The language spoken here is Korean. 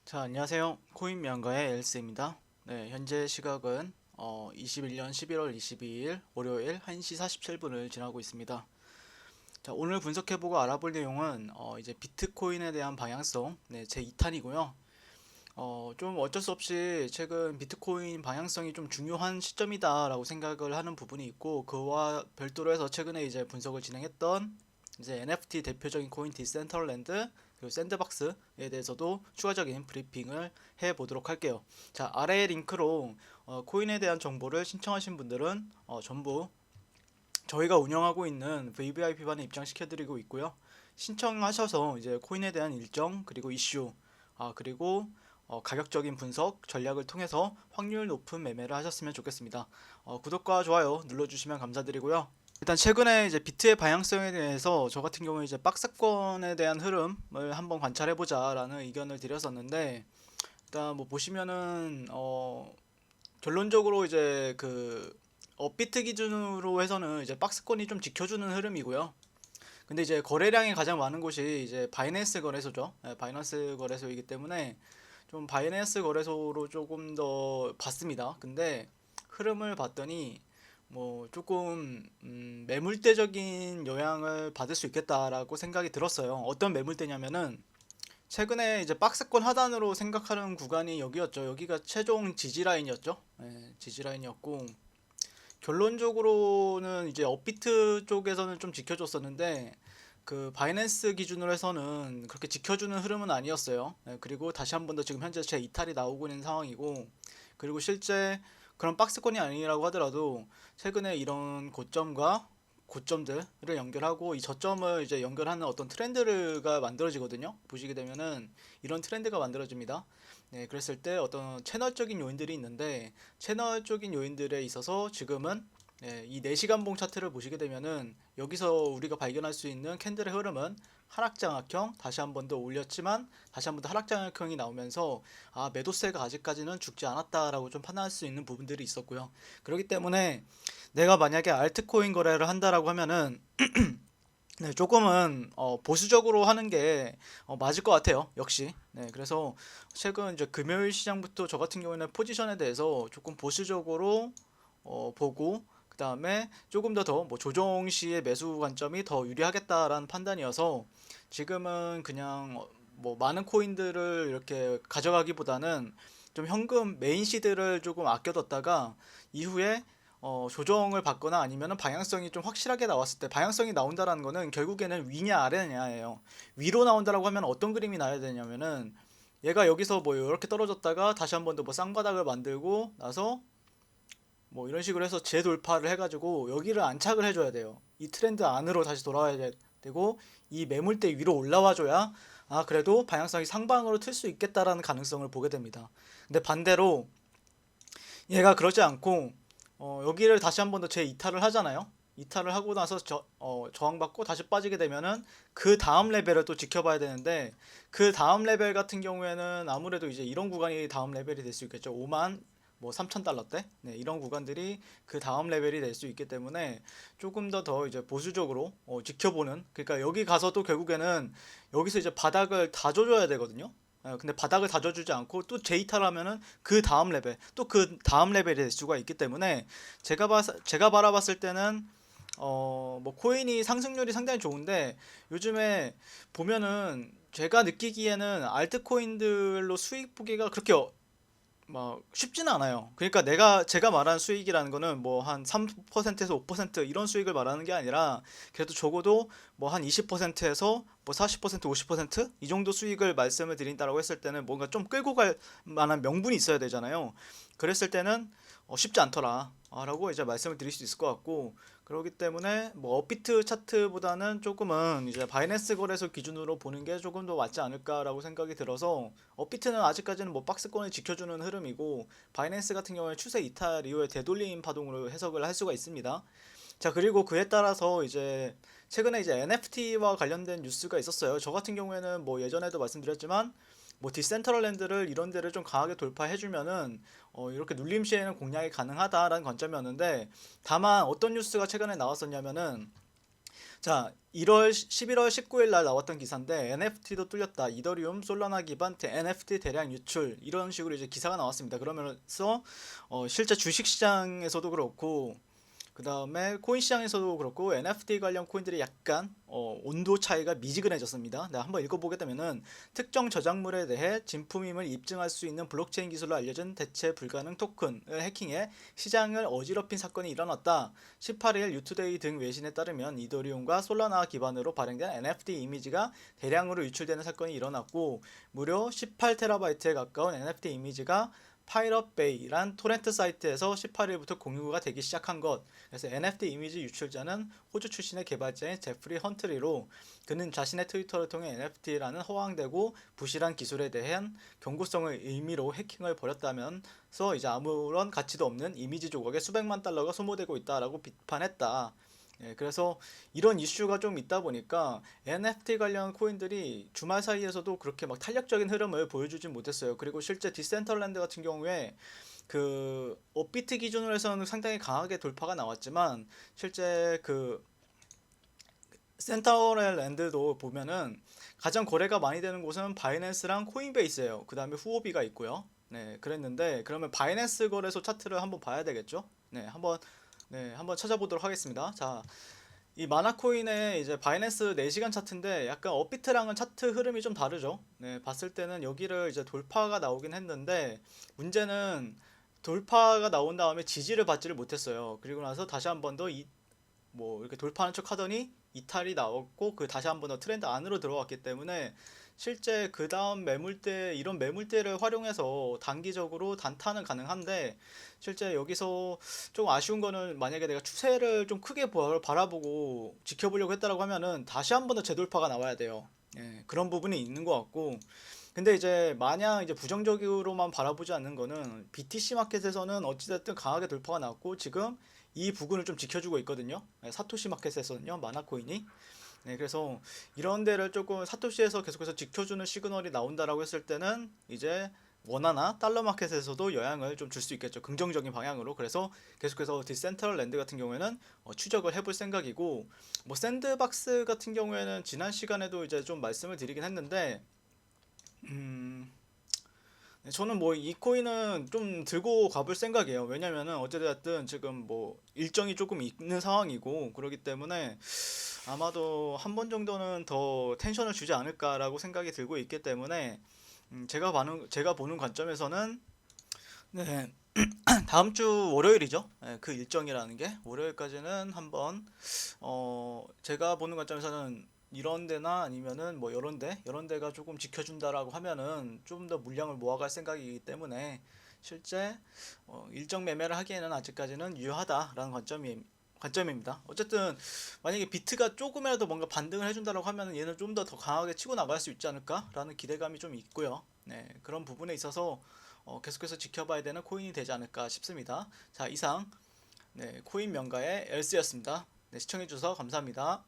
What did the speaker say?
자, 안녕하세요. 코인명가의 엘스입니다. 네, 현재 시각은 21년 11월 22일 월요일 1시 47분을 지나고 있습니다. 자, 오늘 분석해보고 알아볼 내용은 이제 비트코인에 대한 방향성, 네, 제 2탄이고요. 좀 어쩔 수 없이 최근 비트코인 방향성이 좀 중요한 시점이다라고 생각을 하는 부분이 있고, 그와 별도로 해서 최근에 이제 분석을 진행했던 이제 NFT 대표적인 코인 디센트럴랜드 그리고 샌드박스에 대해서도 추가적인 브리핑을 해 보도록 할게요. 자, 아래 링크로 코인에 대한 정보를 신청하신 분들은 전부 저희가 운영하고 있는 VVIP반에 입장시켜드리고 있고요. 신청하셔서 이제 코인에 대한 일정 그리고 이슈 그리고 가격적인 분석 전략을 통해서 확률 높은 매매를 하셨으면 좋겠습니다. 구독과 좋아요 눌러주시면 감사드리고요. 일단 최근에 이제 비트의 방향성에 대해서 저 같은 경우에 이제 박스권에 대한 흐름을 한번 관찰해보자라는 의견을 드렸었는데, 일단 뭐 보시면은 결론적으로 이제 그 업비트 기준으로 해서는 이제 박스권이 좀 지켜주는 흐름이고요. 근데 이제 거래량이 가장 많은 곳이 이제 바이낸스 거래소죠. 바이낸스 거래소이기 때문에 좀 바이낸스 거래소로 조금 더 봤습니다. 근데 흐름을 봤더니 뭐 조금 매물대적인 영향을 받을 수 있겠다라고 생각이 들었어요. 어떤 매물대냐면은 최근에 이제 박스권 하단으로 생각하는 구간이 여기였죠. 여기가 최종 지지 라인이었죠. 지지 라인이었고, 결론적으로는 이제 업비트 쪽에서는 좀 지켜줬었는데 그 바이낸스 기준으로 해서는 그렇게 지켜주는 흐름은 아니었어요. 그리고 다시 한 번 더 지금 현재 제 이탈이 나오고 있는 상황이고, 그리고 실제 그런 박스권이 아니라고 하더라도 최근에 이런 고점과 고점들을 연결하고 이 저점을 이제 연결하는 어떤 트렌드가 만들어지거든요. 보시게 되면은 이런 트렌드가 만들어집니다. 네, 그랬을 때 어떤 채널적인 요인들이 있는데, 채널적인 요인들에 있어서 지금은 이 4시간봉 차트를 보시게 되면은 여기서 우리가 발견할 수 있는 캔들의 흐름은 하락장악형, 다시 한 번 더 올렸지만 다시 한 번 더 하락장악형이 나오면서 매도세가 아직까지는 죽지 않았다라고 좀 판단할 수 있는 부분들이 있었고요. 그렇기 때문에 내가 만약에 알트코인 거래를 한다라고 하면은 네, 조금은 보수적으로 하는 게 맞을 것 같아요. 역시. 네, 그래서 최근 이제 금요일 시장부터 저 같은 경우에는 포지션에 대해서 조금 보수적으로 보고, 그 다음에 조금 더 조정 시의 매수 관점이 더 유리하겠다라는 판단이어서 지금은 그냥 뭐 많은 코인들을 이렇게 가져가기보다는 좀 현금 메인 시드를 조금 아껴뒀다가 이후에 조정을 받거나 아니면 방향성이 좀 확실하게 나왔을 때, 방향성이 나온다라는 거는 결국에는 위냐 아래냐예요. 위로 나온다라고 하면 어떤 그림이 나야 되냐면은 얘가 여기서 뭐 이렇게 떨어졌다가 다시 한 번 더 뭐 쌍바닥을 만들고 나서 뭐 이런 식으로 해서 재돌파를 해가지고 여기를 안착을 해줘야 돼요. 이 트렌드 안으로 다시 돌아와야 되고, 이 매물대 위로 올라와줘야 그래도 방향성이 상방으로 틀 수 있겠다라는 가능성을 보게 됩니다. 근데 반대로 얘가 그러지 않고 여기를 다시 한 번 더 재이탈을 하잖아요. 이탈을 하고 나서 저항받고 다시 빠지게 되면은 그 다음 레벨을 또 지켜봐야 되는데, 그 다음 레벨 같은 경우에는 아무래도 이제 이런 구간이 다음 레벨이 될 수 있겠죠. 5만 뭐 3천 달러대, 네, 이런 구간들이 그 다음 레벨이 될 수 있기 때문에 조금 더 이제 보수적으로 지켜보는, 그러니까 여기 가서도 결국에는 여기서 이제 바닥을 다져줘야 되거든요. 근데 바닥을 다져주지 않고 또 재이탈 하면은 그 다음 레벨, 또 그 다음 레벨이 될 수가 있기 때문에 제가 바라봤을 때는 뭐 코인이 상승률이 상당히 좋은데, 요즘에 보면은 제가 느끼기에는 알트코인들로 수익 보기가 그렇게 막 쉽지는 않아요. 그러니까 제가 말하는 수익이라는 거는 뭐 한 3%에서 5% 이런 수익을 말하는 게 아니라 그래도 적어도 뭐 한 20%에서 뭐 40%, 50%이 정도 수익을 말씀을 드린다라고 했을 때는 뭔가 좀 끌고 갈 만한 명분이 있어야 되잖아요. 그랬을 때는 쉽지 않더라 라고 이제 말씀을 드릴 수 있을 것 같고, 그렇기 때문에 뭐 업비트 차트보다는 조금은 이제 바이낸스 거래소 기준으로 보는 게 조금 더 맞지 않을까라고 생각이 들어서, 업비트는 아직까지는 뭐 박스권을 지켜주는 흐름이고 바이낸스 같은 경우에 추세 이탈 이후에 되돌림 파동으로 해석을 할 수가 있습니다. 자, 그리고 그에 따라서 이제 최근에 이제 NFT와 관련된 뉴스가 있었어요. 저 같은 경우에는 뭐 예전에도 말씀드렸지만 뭐 디센트럴랜드를 이런 데를 좀 강하게 돌파해주면은 이렇게 눌림 시에는 공략이 가능하다라는 관점이었는데, 다만 어떤 뉴스가 최근에 나왔었냐면은 자, 11월 19일 날 나왔던 기사인데 NFT도 뚫렸다. 이더리움 솔라나 기반 NFT 대량 유출 이런 식으로 이제 기사가 나왔습니다. 그러면서 실제 주식 시장에서도 그렇고 그 다음에 코인 시장에서도 그렇고 NFT 관련 코인들이 약간 온도 차이가 미지근해졌습니다. 네, 한번 읽어보겠다면은 특정 저작물에 대해 진품임을 입증할 수 있는 블록체인 기술로 알려진 대체 불가능 토큰을 해킹해 시장을 어지럽힌 사건이 일어났다. 18일 유투데이 등 외신에 따르면 이더리움과 솔라나 기반으로 발행된 NFT 이미지가 대량으로 유출되는 사건이 일어났고 무려 18TB에 가까운 NFT 이미지가 파이럿베이란 토렌트 사이트에서 18일부터 공유가 되기 시작한 것. 그래서 NFT 이미지 유출자는 호주 출신의 개발자인 제프리 헌트리로 그는 자신의 트위터를 통해 NFT라는 허황되고 부실한 기술에 대한 경고성을 의미로 해킹을 벌였다면서 이제 아무런 가치도 없는 이미지 조각에 수백만 달러가 소모되고 있다라고 비판했다. 그래서 이런 이슈가 좀 있다 보니까 NFT 관련 코인들이 주말 사이에서도 그렇게 막 탄력적인 흐름을 보여주진 못했어요. 그리고 실제 디센트럴랜드 같은 경우에 그 업비트 기준으로 해서는 상당히 강하게 돌파가 나왔지만 실제 그 센터럴랜드도 보면은 가장 거래가 많이 되는 곳은 바이낸스랑 코인베이스예요. 그 다음에 후오비가 있고요. 네, 그랬는데 그러면 바이낸스 거래소 차트를 한번 봐야 되겠죠? 한번 찾아보도록 하겠습니다. 자, 이 마나코인의 이제 바이낸스 4시간 차트인데 약간 업비트랑은 차트 흐름이 좀 다르죠. 네, 봤을 때는 여기를 이제 돌파가 나오긴 했는데 문제는 돌파가 나온 다음에 지지를 받지를 못했어요. 그리고 나서 다시 한 번 더 뭐 이렇게 돌파하는 척 하더니 이탈이 나왔고 그 다시 한 번 더 트렌드 안으로 들어왔기 때문에 실제 그 다음 매물대 이런 매물대를 활용해서 단기적으로 단타는 가능한데 실제 여기서 좀 아쉬운 거는 만약에 내가 추세를 좀 크게 바라보고 지켜보려고 했다라고 하면은 다시 한 번 더 재돌파가 나와야 돼요. 예, 그런 부분이 있는 것 같고 근데 이제 마냥 이제 부정적으로만 바라보지 않는 거는 BTC 마켓에서는 어찌됐든 강하게 돌파가 나왔고 지금 이 부근을 좀 지켜주고 있거든요. 예, 사토시 마켓에서는요, 마나코인이. 네, 그래서 이런 데를 조금 사토시에서 계속해서 지켜주는 시그널이 나온다라고 했을 때는 이제 원화나 달러 마켓에서도 영향을 좀 줄 수 있겠죠. 긍정적인 방향으로. 그래서 계속해서 디센트럴랜드 같은 경우에는 추적을 해볼 생각이고, 뭐 샌드박스 같은 경우에는 지난 시간에도 이제 좀 말씀을 드리긴 했는데, 음, 네, 저는 뭐 이 코인은 좀 들고 가볼 생각이에요. 왜냐면은 어찌됐든 지금 뭐 일정이 조금 있는 상황이고 그러기 때문에 아마도 한 번 정도는 더 텐션을 주지 않을까라고 생각이 들고 있기 때문에 제가 보는 관점에서는 네, 다음 주 월요일이죠. 네, 그 일정이라는 게 월요일까지는 한번 제가 보는 관점에서는 이런 데나 아니면은 뭐 이런 데가 조금 지켜준다라고 하면은 좀 더 물량을 모아갈 생각이기 때문에 실제 일정 매매를 하기에는 아직까지는 유효하다라는 관점입니다. 어쨌든 만약에 비트가 조금이라도 뭔가 반등을 해준다라고 하면은 얘는 좀 더 강하게 치고 나갈 수 있지 않을까라는 기대감이 좀 있고요. 네, 그런 부분에 있어서 계속해서 지켜봐야 되는 코인이 되지 않을까 싶습니다. 자, 이상 네, 코인 명가의 엘스였습니다. 네, 시청해주셔서 감사합니다.